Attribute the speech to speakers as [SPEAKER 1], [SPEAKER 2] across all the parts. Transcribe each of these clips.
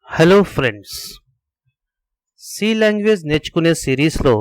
[SPEAKER 1] Hello friends, C language నేర్చుకునే సిరీస్లో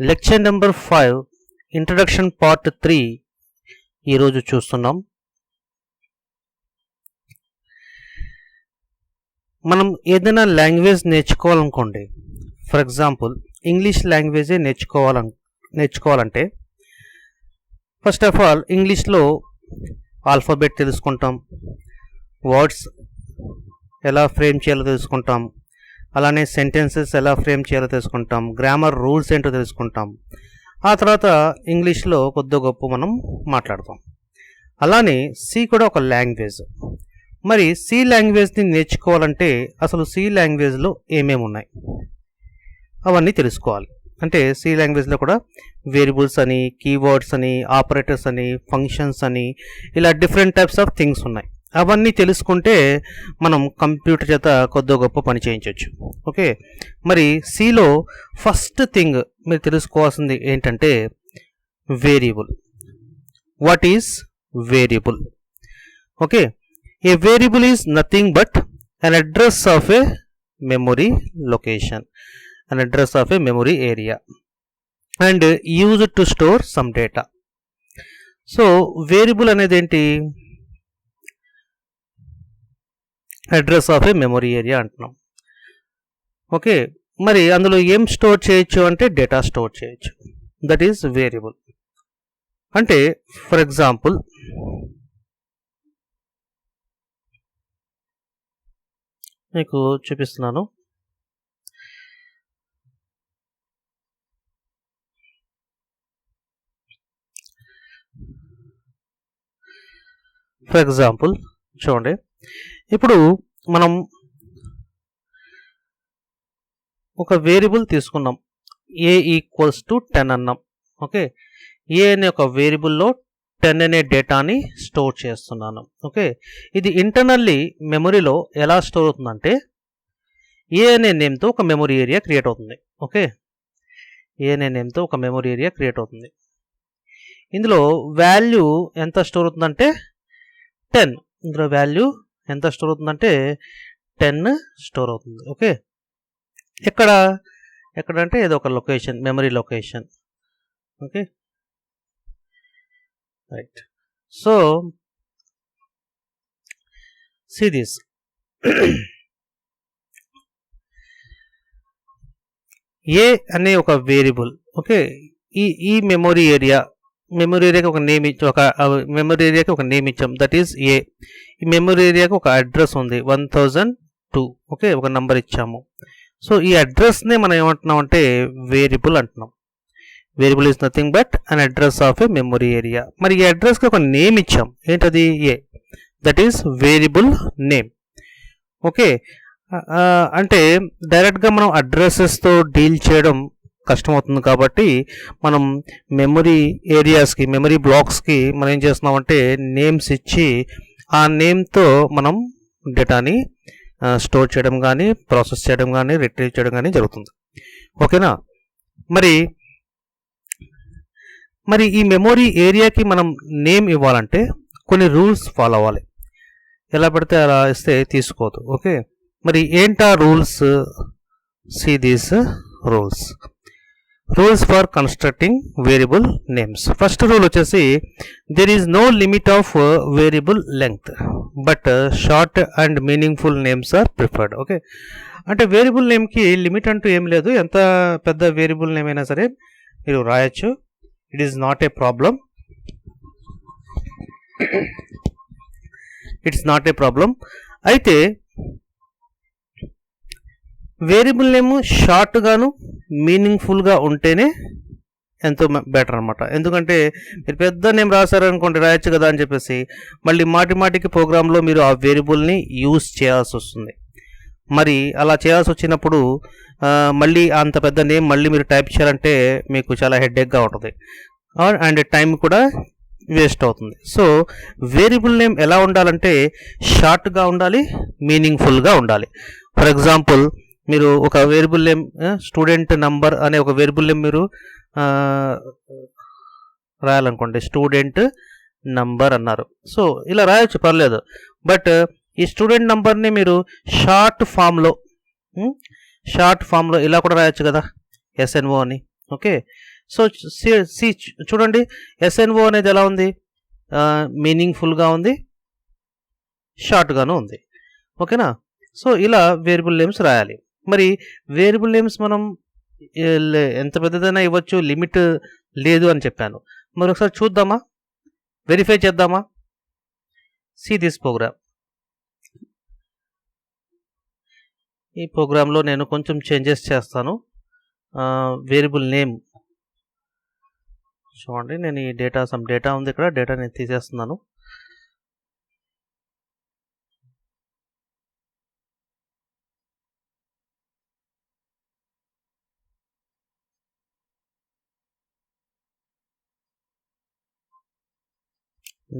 [SPEAKER 1] lecture number 5 introduction part 3 ఈరోజు చూస్తున్నాం. మనం ఏదైనా లాంగ్వేజ్ నేర్చుకోవాలనుకోండి, ఫర్ ఎగ్జాంపుల్ ఇంగ్లీష్ లాంగ్వేజే నేర్చుకోవాలంటే ఫస్ట్ ఆఫ్ ఆల్ ఇంగ్లీష్లో ఆల్ఫాబెట్ తెలుసుకుంటాం, వర్డ్స్ ఎలా ఫ్రేమ్ చేయాలో తెలుసుకుంటాం, అలానే సెంటెన్సెస్ ఎలా ఫ్రేమ్ చేయాలో తెలుసుకుంటాం, గ్రామర్ రూల్స్ ఏంటో తెలుసుకుంటాం. ఆ తర్వాత ఇంగ్లీష్లో కొద్ది గొప్ప మనం మాట్లాడతాం. అలానే సి కూడా ఒక లాంగ్వేజ్. మరి సి లాంగ్వేజ్ని నేర్చుకోవాలంటే అసలు సి లాంగ్వేజ్లో ఏమేమి ఉన్నాయి అవన్నీ తెలుసుకోవాలి. అంటే సి లాంగ్వేజ్లో కూడా వేరియబుల్స్ అని, కీవర్డ్స్ అని, ఆపరేటర్స్ అని, ఫంక్షన్స్ అని, ఇలా డిఫరెంట్ టైప్స్ ఆఫ్ థింగ్స్ ఉన్నాయి. అవన్నీ తెలుసుకుంటే మనం కంప్యూటర్ చేత కొద్ది గొప్ప పని చేయించవచ్చు. ఓకే, మరి సిలో ఫస్ట్ థింగ్ మీరు తెలుసుకోవాల్సింది ఏంటంటే variable. What is variable? Okay, A variable is nothing but an address of a memory location, an address of a memory area and used to store some data. So variable అనేది ఏంటి? Address of a memory area అంటున్నాం. Okay, మరి అందులో ఏం store చేయొచ్చు అంటే data store చేయొచ్చు. That is variable. అంటే ఫర్ ఎగ్జాంపుల్ మీకు చూపిస్తున్నాను. ఫర్ ఎగ్జాంపుల్ చూడండి, ఇప్పుడు మనం ఒక వేరియబుల్ తీసుకున్నాం, ఏ ఈక్వల్స్ టు 10 అన్నాం. ఓకే, ఏ అనే ఒక వేరియబుల్లో 10 అనే డేటాని స్టోర్ చేస్తున్నాను. ఓకే, ఇది ఇంటర్నల్లీ మెమరీలో ఎలా స్టోర్ అవుతుందంటే ఏ అనే నేమ్తో ఒక మెమరీ ఏరియా క్రియేట్ అవుతుంది. ఓకే, ఏ అనే నేమ్తో ఒక మెమరీ ఏరియా క్రియేట్ అవుతుంది. ఇందులో వాల్యూ ఎంత స్టోర్ అవుతుందంటే 10. ఇందులో వాల్యూ ఎంత స్టోర్ అవుతుందంటే 10 స్టోర్ అవుతుంది. ఓకే, ఎక్కడంటే ఏదో ఒక location, memory location. Okay, right. So see this. A అనే ఒక వేరియబుల్. ఓకే, ఈ మెమరీ ఏరియాకి ఒక నేమ్ ఇచ్చి మెమరీ ఏరియాకి ఒక నేమ్ ఇచ్చాం, దట్ ఈస్ ఏ. ఈ మెమరీ ఏరియాకి ఒక అడ్రస్ ఉంది 1002. ఓకే, ఒక నంబర్ ఇచ్చాము. సో ఈ అడ్రస్నే మనం ఏమంటున్నాం అంటే వేరియబుల్ అంటున్నాం. Variable is nothing but an address of a memory area. మరి ఈ అడ్రస్కి ఒక నేమ్ ఇచ్చాం, ఏంటది? A. That is variable name. Okay, అంటే డైరెక్ట్గా మనం అడ్రసెస్తో డీల్ చేయడం కష్టమవుతుంది కాబట్టి మనం మెమరీ ఏరియాస్కి, మెమరీ బ్లాక్స్కి మనం ఏం చేస్తున్నామంటే నేమ్స్ ఇచ్చి ఆ నేమ్తో మనం డేటాని స్టోర్ చేయడం కానీ, ప్రాసెస్ చేయడం కానీ, రిట్రీవ్ చేయడం కానీ జరుగుతుంది. ఓకేనా? మరి ఈ మెమరీ ఏరియాకి మనం నేమ్ ఇవ్వాలంటే కొన్ని రూల్స్ ఫాలో అవ్వాలి. ఎలా పడితే అలా ఇస్తే తీసుకోవద్దు. ఓకే, మరి ఏంటా rules? See these rules for constructing variable names. First rule వచ్చేసి there is no limit of variable length but short and meaningful names are preferred. Okay, అంటే వేరియబుల్ నేమ్కి లిమిట్ అంటూ ఏం లేదు. ఎంత పెద్ద వేరియబుల్ నేమ్ అయినా సరే మీరు రాయొచ్చు. It is not a problem. అయితే వేరియబుల్ నేమ్ షార్ట్గాను మీనింగ్ఫుల్గా ఉంటేనే ఎంతో బెటర్ అనమాట. ఎందుకంటే మీరు పెద్ద నేమ్ రాశారనుకోండి, రాయొచ్చు కదా అని చెప్పేసి మళ్ళీ మాటికి ప్రోగ్రాంలో మీరు ఆ వేరియబుల్ని యూజ్ చేయాల్సి వస్తుంది. మరి అలా చేయాల్సి వచ్చినప్పుడు మళ్ళీ అంత పెద్ద నేమ్ మళ్ళీ మీరు టైప్ చేయాలంటే మీకు చాలా హెడ్ఏక్గా ఉంటుంది అండ్ టైం కూడా వేస్ట్ అవుతుంది. సో వేరియబుల్ నేమ్ ఎలా ఉండాలంటే షార్ట్గా ఉండాలి, మీనింగ్ఫుల్గా ఉండాలి. ఫర్ ఎగ్జాంపుల్ మీరు ఒక వేరియబుల్ నేమ్ స్టూడెంట్ నంబర్ అనే ఒక వేరియబుల్ నేమ్ మీరు రాయాలనుకోండి, స్టూడెంట్ నంబర్ అన్నారు. సో ఇలా రాయొచ్చు, పర్లేదు. బట్ ఈ స్టూడెంట్ నంబర్ని మీరు షార్ట్ ఫామ్లో ఇలా కూడా రాయొచ్చు కదా, ఎస్ఎన్ఓ అని. ఓకే, సో చూడండి ఎస్ఎన్ఓ అనేది ఎలా ఉంది, మీనింగ్ఫుల్గా ఉంది, షార్ట్గాను ఉంది. ఓకేనా, సో ఇలా వేరియబుల్ నేమ్స్ రాయాలి. మరి వేరియబుల్ నేమ్స్ మనం ఎంత పెద్దదైనా ఇవ్వచ్చు, లిమిట్ లేదు అని చెప్పాను. మరి ఒకసారి చూద్దామా, వెరిఫై చేద్దామా. See this program. ఈ ప్రోగ్రాంలో నేను కొంచెం చేంజెస్ చేస్తాను. వేరియబుల్ నేమ్ చూడండి, నేను ఈ సమ్ డేటా ఉంది ఇక్కడ, డేటా నేను తీసేస్తున్నాను.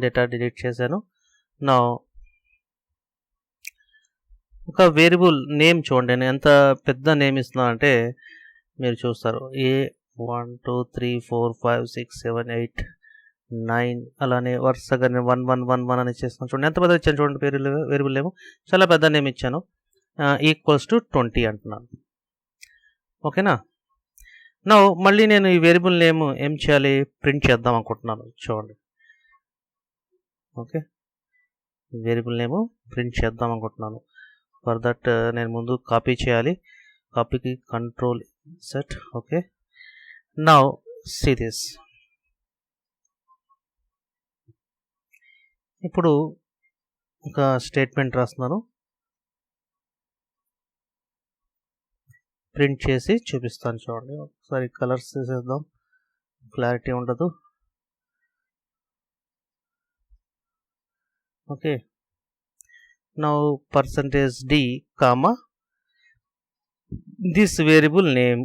[SPEAKER 1] డేటా డిలీట్ చేశాను. నా ఒక వేరియబుల్ నేమ్ చూడండి, నేను ఎంత పెద్ద నేమ్ ఇస్తున్నాను అంటే మీరు చూస్తారు. 1 2 3 4 5 6 7 8 9 అలానే వరుసగా నేను 1 1 1 1 అని ఇచ్చేస్తున్నాను. చూడండి ఎంత పెద్ద ఇచ్చాను చూడండి, వేరియబుల్ నేమ్ చాలా పెద్ద నేమ్ ఇచ్చాను. ఈక్వల్స్ టు 20 అంటున్నాను. ఓకేనా, నా మళ్ళీ నేను ఈ వేరియబుల్ నేమ్ ఏం చేయాలి, ప్రింట్ చేద్దాం అనుకుంటున్నాను. చూడండి, ఓకే, వేరియబుల్ నేమ్ ప్రింట్ చేద్దాం అనుకుంటున్నాను. ఫర్ దట్ నేను ముందు కాపీ చేయాలి. కాపీకి control set. Okay, now see this. ఇప్పుడు ఒక స్టేట్మెంట్ రాస్తున్నాను, ప్రింట్ చేసి చూపిస్తాను. చూడండి ఒకసారి కలర్స్ తీసేద్దాం, క్లారిటీ ఉండదు. Okay, now %d comma this variable name.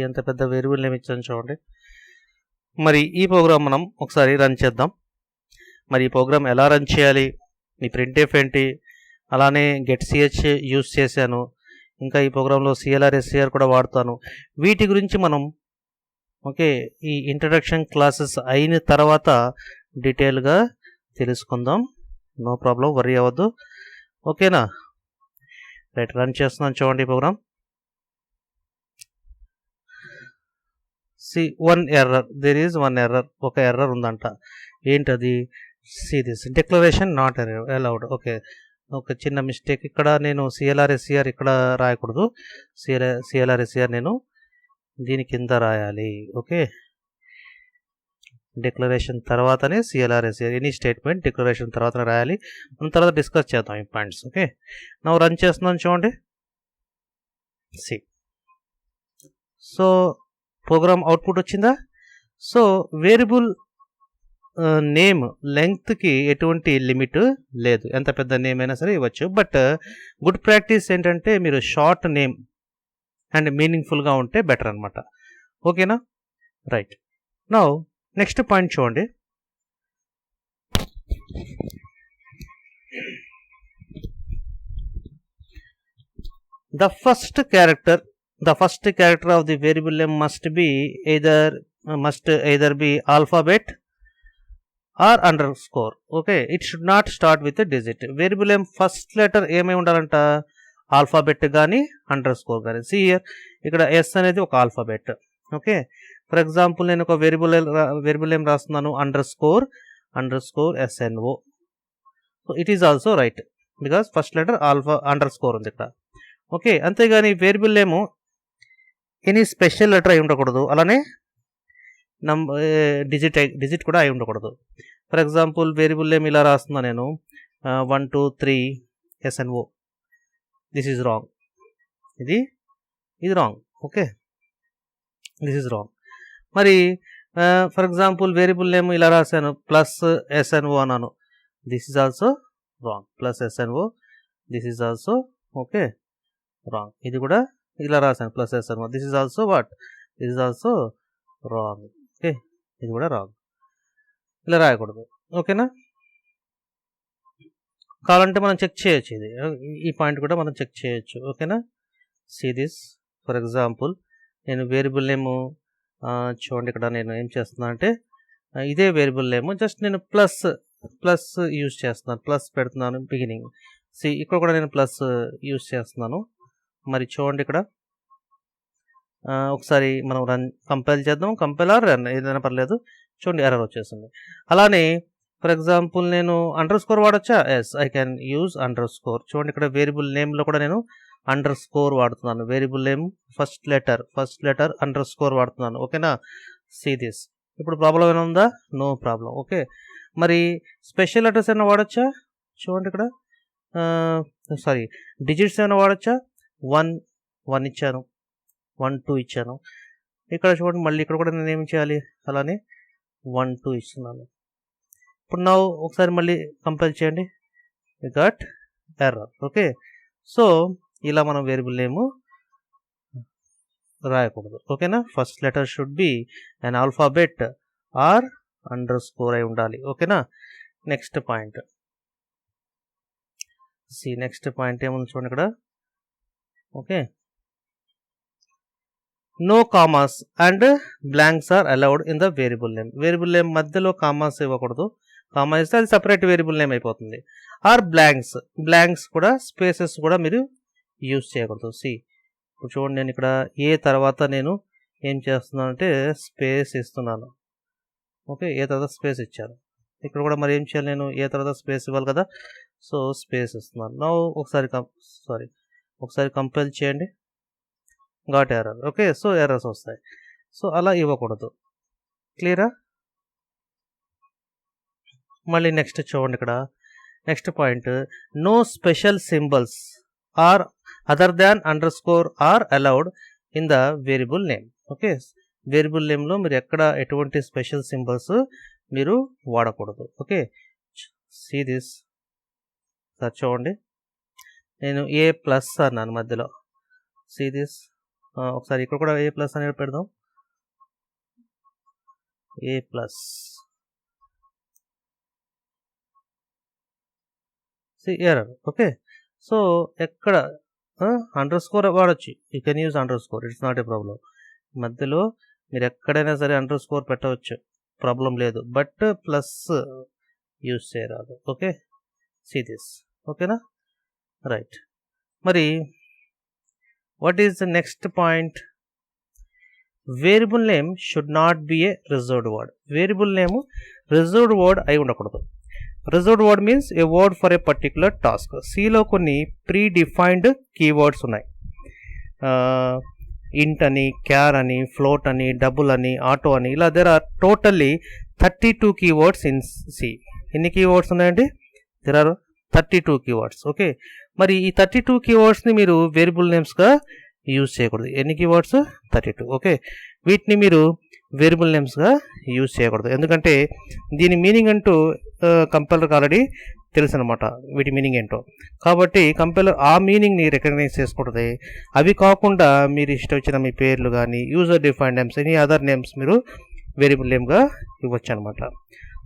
[SPEAKER 1] ఎంత పెద్ద వేరియబుల్ నేమ్ ఇచ్చాను చూడండి. మరి ఈ ప్రోగ్రామ్ మనం ఒకసారి రన్ చేద్దాం. మరి ఈ ప్రోగ్రామ్ ఎలా రన్ చేయాలి, ఈ ప్రింట్ఎఫ్ ఏంటి, అలానే గెట్ సిహెచ్ యూస్ చేశాను, ఇంకా ఈ ప్రోగ్రాంలో CLR SCR కూడా వాడతాను. వీటి గురించి మనం ఓకే ఈ ఇంట్రడక్షన్ క్లాసెస్ అయిన తర్వాత డీటెయిల్గా తెలుసుకుందాం. నో ప్రాబ్లం, వరీ అవ్వద్దు. ఓకేనా, రైట్, రన్ చేస్తున్నాను చూడండి program. See one error, there is one error, ఒక ఎర్రర్ ఉందంట. ఏంటది, see this declaration not allowed. Okay, ఒక చిన్న మిస్టేక్ ఇక్కడ, నేను CLR SCR ఇక్కడ రాయకూడదు, CLR SCR నేను దీని కింద రాయాలి. ఓకే, డిక్లరేషన్ తర్వాతనే CLR SCR, any statement declaration తర్వాతనే రాయాలి. మనం తర్వాత డిస్కస్ చేద్దాం ఈ పాయింట్స్. ఓకే, నా రన్ చేస్తున్నాను చూడండి. సి, సో ప్రోగ్రామ్ అవుట్పుట్ వచ్చిందా. సో వేరియబుల్ నేమ్ లెంగ్త్కి ఎటువంటి లిమిట్ లేదు, ఎంత పెద్ద నేమ్ అయినా సరే ఇవ్వచ్చు. బట్ గుడ్ ప్రాక్టీస్ ఏంటంటే మీరు షార్ట్ నేమ్ అండ్ మీనింగ్ఫుల్గా ఉంటే బెటర్ అనమాట. ఓకేనా, రైట్. నౌ నెక్స్ట్ పాయింట్ చూడండి. The first character of the variable name must either be alphabet or underscore. Okay, it should not start with a digit. Variable name first letter ఏమై ఉండాలంట, alphabet కానీ underscore కానీ. See here, ఇక్కడ yes అనేది ఒక alphabet. Okay, for example నేను ఒక variable name రాస్తున్నాను, underscore SNO. So it is also right because first letter underscore ఉంది ఇక్కడ. ఓకే, అంతేగాని variable name any special letter అయి ఉండకూడదు, అలానే డిజిట్ కూడా అయి ఉండకూడదు. ఫర్ ఎగ్జాంపుల్ వేరియబుల్ నేమ్ ఇలా రాస్తున్నా నేను, 1 2 3 SNO. దిస్ ఈజ్ రాంగ్, ఇది wrong. Okay, this is wrong. మరి ఫర్ ఎగ్జాంపుల్ వేరియబుల్ నేమ్ ఇలా రాశాను, +SNO అన్నాను, this is also wrong. +SNO, this is also okay wrong. ఇది కూడా ఇలా రాశాను, +SNO, this is also this is also wrong. Okay, ఇది కూడా రాంగ్, ఇలా రాయకూడదు. ఓకేనా, కావాలంటే మనం చెక్ చేయొచ్చు, ఈ పాయింట్ కూడా మనం చెక్ చేయొచ్చు. ఓకేనా, సీ దిస్. ఫర్ ఎగ్జాంపుల్ నేను వేరియబుల్ నేమ్ చూడండి, ఇక్కడ నేను ఏం చేస్తున్నా అంటే ఇదే వేరియబుల్ నేమ్, జస్ట్ నేను ప్లస్ యూజ్ చేస్తున్నాను, ప్లస్ పెడుతున్నాను బిగినింగ్. ఇక్కడ కూడా నేను ప్లస్ యూజ్ చేస్తున్నాను. మరి చూడండి ఇక్కడ ఒకసారి మనం కంపైల్ చేద్దాం. కంపైల్ ఆర్ రన్ ఏదైనా పర్లేదు. చూడండి ఎర్రర్ వచ్చేసింది. అలానే ఫర్ ఎగ్జాంపుల్ నేను అండర్ స్కోర్ వాడచ్చా? Yes, I can use underscore. చూడండి ఇక్కడ వేరియబుల్ నేమ్లో కూడా నేను అండర్ స్కోర్ వాడుతున్నాను. Variable name first letter underscore వాడుతున్నాను. ఓకేనా? See this. ఇప్పుడు ప్రాబ్లం ఏమైనా ఉందా? No problem. ఓకే, మరి స్పెషల్ లెటర్స్ ఏమైనా వాడచ్చా? చూడండి ఇక్కడ డిజిట్స్ ఏమైనా వాడచ్చా? 1 ఇచ్చాను, 1 2 ఇచ్చాను. ఇక్కడ చూడండి మళ్ళీ ఇక్కడ కూడా నేను ఏమి చేయాలి? అలానే 1 2 ఇస్తున్నాను. ఇప్పుడు నా ఒకసారి మళ్ళీ కంపైల్ చేయండి. We got error. Okay, so ఇలా మనం వేరియబుల్ నేమ్ రాయకూడదు. ఓకేనా? First letter should be an alphabet or underscore అయి ఉండాలి. ఓకేనా? నెక్స్ట్ పాయింట్ ఏముంది చూడండి ఇక్కడ. Okay, no commas and blanks are allowed in the variable name. Variable name మధ్యలో కామాస్ ఇవ్వకూడదు. కామా ఇస్తే అది సపరేట్ వేరియబుల్ నేమ్ అయిపోతుంది. ఆర్ బ్లాంక్స్ కూడా, స్పేసెస్ కూడా మీరు యూజ్ చేయకూడదు. ఇప్పుడు చూడండి నేను ఇక్కడ ఏ తర్వాత నేను ఏం చేస్తున్నాను అంటే స్పేస్ ఇస్తున్నాను. ఓకే, ఏ తర్వాత స్పేస్ ఇచ్చాను. ఇక్కడ కూడా మరి ఏం చేయాలి? నేను ఏ తర్వాత స్పేస్ ఇవ్వాలి కదా, సో స్పేస్ ఇస్తున్నాను. నా ఒకసారి కంపైల్ చేయండి. Got error. Okay, so errors వస్తాయి. సో అలా ఇవ్వకూడదు. క్లియరా? మళ్ళీ నెక్స్ట్ చూడండి ఇక్కడ next point, no special symbols are other than under score or allowed in the variable name. Okay, variable నేమ్లో మీరు ఎక్కడ ఎటువంటి స్పెషల్ సింబల్స్ మీరు వాడకూడదు. Okay, see this. సార్ చూడండి నేను ఏ ప్లస్ అన్నాను మధ్యలో. See this. ఒకసారి ఇక్కడ కూడా ఏ ప్లస్ అనేది పెడదాం. A plus. Error. Okay, so ఎక్కడ అండర్ స్కోర్ వాడచ్చు. You can use underscore, it's not a problem. మధ్యలో మీరు ఎక్కడైనా సరే అండర్ స్కోర్ పెట్టవచ్చు, ప్రాబ్లం లేదు. బట్ ప్లస్ యూజ్ చేయరాదు. Okay, see this. ఓకేనా? రైట్. మరి what is the next point? Variable name should not be a reserved word. Variable name reserved word అయి ఉండకూడదు. Reserved word means a word for a particular task. సిలో కొన్ని pre defined keywords ఉన్నాయి. ఇంట్ అని, క్యార్ అని, ఫ్లోట్ అని, డబుల్ అని, ఆటో అని, ఇలా there are totally 32 keywords in C. ఎన్ని కీవర్డ్స్ ఉన్నాయండి? There are 32 keywords. ఓకే, మరి ఈ 32 కీవర్డ్స్ని మీరు వేరియబుల్ నేమ్స్గా యూజ్ చేయకూడదు. ఎన్ని కీవర్డ్స్? 32. ఓకే, వీటిని మీరు వేరియబుల్ నేమ్స్గా యూజ్ చేయకూడదు. ఎందుకంటే దీని మీనింగ్ అంటూ కంపైలర్కి ఆల్రెడీ తెలుసు అనమాట, వీటి మీనింగ్ ఏంటో. కాబట్టి కంపైలర్ ఆ మీనింగ్ని రికగ్నైజ్ చేసుకుంటుంది. అవి కాకుండా మీరు ఇష్టం వచ్చిన మీ పేర్లు కానీ, user defined names, any other names మీరు వేరియబుల్ నేమ్గా ఇవ్వచ్చు అనమాట.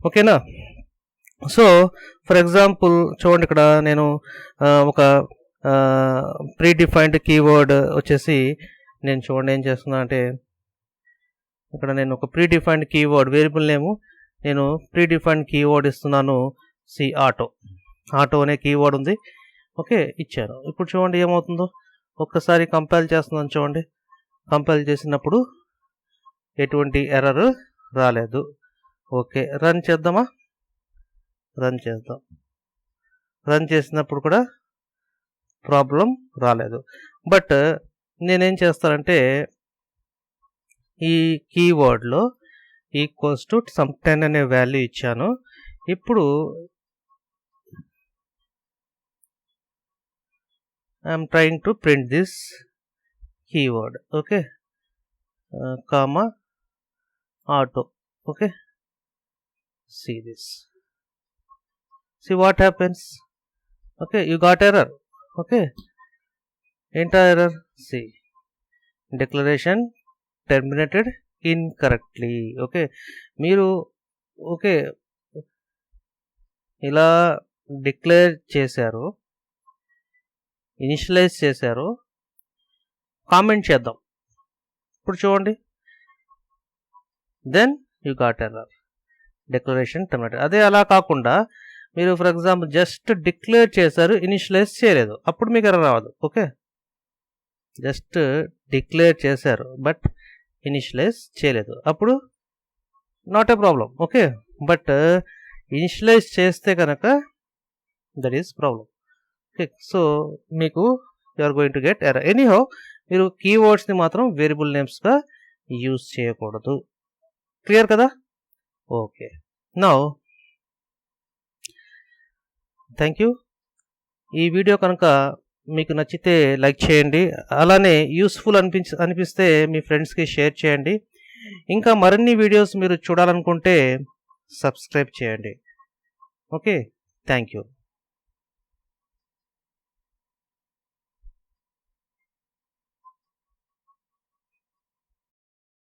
[SPEAKER 1] ఓకేనా? సో ఫర్ ఎగ్జాంపుల్ చూడండి ఇక్కడ నేను ఒక ప్రీ డిఫైన్డ్ కీవర్డ్ వచ్చేసి నేను చూడండి ఏం చేస్తున్నా అంటే, ఇక్కడ నేను ఒక ప్రీ డిఫైన్డ్ కీవర్డ్ వేరియబుల్ నేము నేను ప్రీ డిఫైన్డ్ కీవర్డ్ ఇస్తున్నాను. ఆటో అనే కీవర్డ్ ఉంది. ఓకే, ఇచ్చాను. ఇప్పుడు చూడండి ఏమవుతుందో. ఒక్కసారి కంపైల్ చేస్తున్నాను చూడండి. కంపైల్ చేసినప్పుడు ఎటువంటి ఎర్రర్ రాలేదు. ఓకే, రన్ చేద్దామా? రన్ చేద్దాం. రన్ చేసినప్పుడు కూడా ప్రాబ్లం రాలేదు. బట్ నేనేం చేస్తానంటే ఈ కీవర్డ్లో ఈక్వల్స్ టు సమ్ 10 అనే వాల్యూ ఇచ్చాను. ఇప్పుడు I'm trying to print this keyword. Okay, comma auto. Okay, see this. See what happens. Okay, you got error. Okay, enter error. See, declaration terminated incorrectly. Okay, మీరు okay ఇలా declare చేశారు, initialize చేశారు, comment చేద్దాం. ఇప్పుడు చూడండి, then you got error. Declaration terminated. అదే అలా కాకుండా మీరు ఫర్ ఎగ్జాంపుల్ జస్ట్ డిక్లేర్ చేశారు, ఇనిషియలైజ్ చేయలేదు, అప్పుడు మీకు ఎర్రర్ రావద్దు. ఓకే, జస్ట్ డిక్లేర్ చేశారు బట్ ఇనిషియలైజ్ చేయలేదు, అప్పుడు not a problem. Okay, but initialize చేస్తే కనుక that is problem. Okay, so మీకు you are going to get error. Anyhow మీరు కీవర్డ్స్ని మాత్రం వేరియబుల్ నేమ్స్గా యూజ్ చేయకూడదు. క్లియర్ కదా? Okay, now thank you. ఈ వీడియో కనుక మీకు నచ్చితే లైక్ చేయండి, అలానే యూస్ఫుల్ అనిపిస్తే మీ ఫ్రెండ్స్కి షేర్ చేయండి. ఇంకా మరిన్ని వీడియోస్ మీరు చూడాలనుకుంటే సబ్స్క్రైబ్ చేయండి. Okay, thank you.